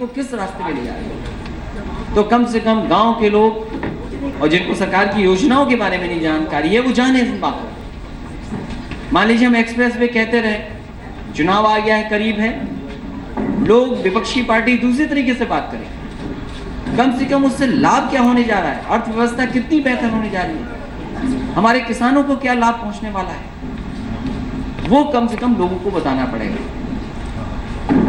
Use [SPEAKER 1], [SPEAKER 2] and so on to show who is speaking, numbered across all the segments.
[SPEAKER 1] को किस रास्ते में ले जा रहे हैं। तो कम से कम गांव के लोग और जिनको सरकार की योजनाओं के बारे में नहीं जानकारी है, वो जाने इस बात को। मान लीजिए हम एक्सप्रेस वे कहते रहे, चुनाव आ गया है, करीब है, लोग विपक्षी पार्टी दूसरे तरीके से बात करें। कम से कम उससे लाभ क्या होने जा रहा है, अर्थव्यवस्था कितनी बेहतर होने जा रही है, हमारे किसानों को क्या लाभ पहुंचने वाला है, वो कम से कम लोगों को बताना पड़ेगा।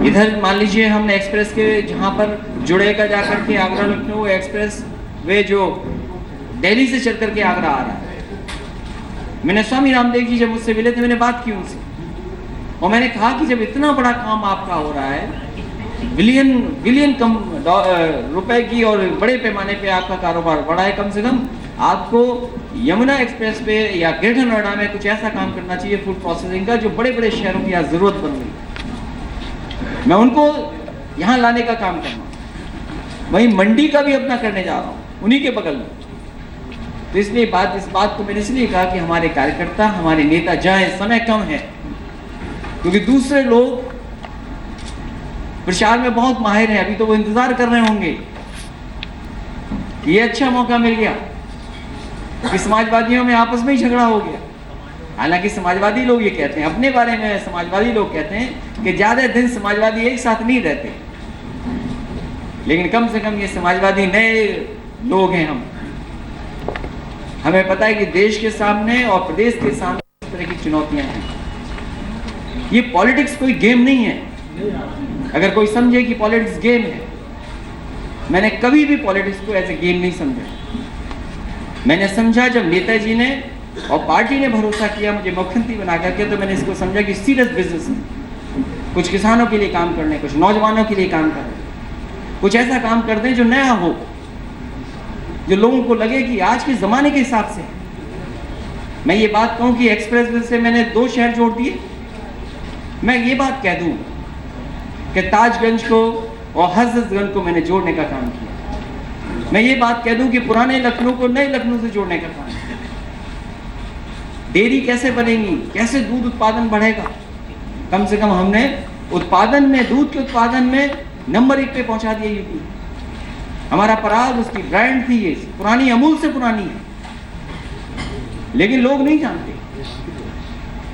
[SPEAKER 1] इधर मान लीजिए हमने एक्सप्रेस के जहां पर जुड़ेगा जाकर के आगरा लखनऊ एक्सप्रेस वे जो दिल्ली से चल करके आगरा आ रहा है, मैंने स्वामी रामदेव जी जब मुझसे मिले थे, मैंने बात की उनसे और मैंने कहा कि जब इतना बड़ा काम आपका हो रहा है, बिलियन कम रुपए की और बड़े पैमाने पे आपका कारोबार बढ़ा है, कम से कम आपको यमुना एक्सप्रेस पे या ग्रेटर नोएडा में कुछ ऐसा काम करना चाहिए फूड प्रोसेसिंग का, जो बड़े बड़े शहरों की आज जरूरत बन रही है। मैं उनको यहाँ लाने का काम करना, वहीं मंडी का भी अपना करने जा रहा हूँ, उन्हीं के बगल में। तो इसलिए इस बात को मैंने इसलिए कहा कि हमारे कार्यकर्ता, हमारे नेता जाएं, समय कम है, क्योंकि दूसरे लोग प्रचार में बहुत माहिर हैं। अभी तो वो इंतजार कर रहे होंगे कि ये अच्छा मौका मिल गया कि समाजवादियों में आपस में ही झगड़ा हो गया। हालांकि समाजवादी लोग ये कहते हैं, अपने बारे में समाजवादी लोग कहते हैं कि ज्यादा दिन समाजवादी एक साथ नहीं रहते, लेकिन कम से कम ये समाजवादी नए लोग हैं। हमें पता है कि देश के सामने और प्रदेश के सामने इस तरह की चुनौतियां हैं। ये पॉलिटिक्स कोई गेम नहीं है। अगर कोई समझे कि पॉलिटिक्स गेम है, मैंने कभी भी पॉलिटिक्स को ऐसे गेम नहीं समझा। मैंने समझा जब नेताजी ने और पार्टी ने भरोसा किया मुझे मुख्यमंत्री बना करके, तो मैंने इसको समझा कि सीरियस बिजनेस है। कुछ किसानों के लिए काम करने, कुछ नौजवानों के लिए काम करने, कुछ ऐसा काम कर दें जो नया हो, जो लोगों को लगे कि आज के ज़माने के हिसाब से। मैं ये बात कहूँ कि एक्सप्रेस वे से मैंने 2 शहर जोड़ दिए। मैं ये बात कह दूँ कि ताजगंज को और हजरतगंज को मैंने जोड़ने का काम किया। मैं ये बात कह दूँ कि पुराने लखनऊ को नए लखनऊ से जोड़ने का काम किया। डेयरी कैसे बनेगी, कैसे दूध उत्पादन बढ़ेगा, कम से कम हमने उत्पादन में, दूध के उत्पादन में नंबर 1 पे पहुंचा दिया यूपी। हमारा पराग, उसकी ब्रांड थी, ये पुरानी, अमूल से पुरानी है, लेकिन लोग नहीं जानते।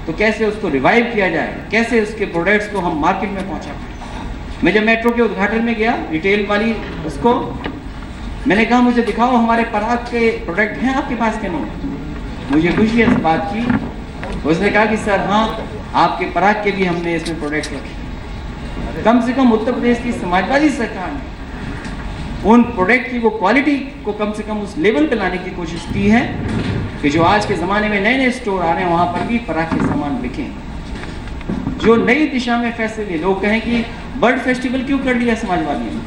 [SPEAKER 1] तो कैसे उसको रिवाइव किया जाए, कैसे उसके प्रोडक्ट्स को हम मार्केट में पहुंचा पाए। मैं जब मेट्रो के उद्घाटन में गया, रिटेल वाली उसको मैंने कहा मुझे दिखाओ हमारे पराग के प्रोडक्ट हैं आपके पास के नहीं। मुझे खुशी है इस बात की। उसने कहा कि सर हाँ, आपके पराग के भी हमने इसमें प्रोडक्ट रखे। कम से कम उत्तर प्रदेश की समाजवादी सरकार ने उन प्रोडक्ट की वो क्वालिटी को कम से कम उस लेवल पे लाने की कोशिश की है कि जो आज के ज़माने में नए नए स्टोर आ रहे हैं, वहाँ पर भी पराग के सामान बिकें। जो नई दिशा में फैसले, लोग कहें कि बर्ड फेस्टिवल क्यों कर लिया समाजवादियों ने,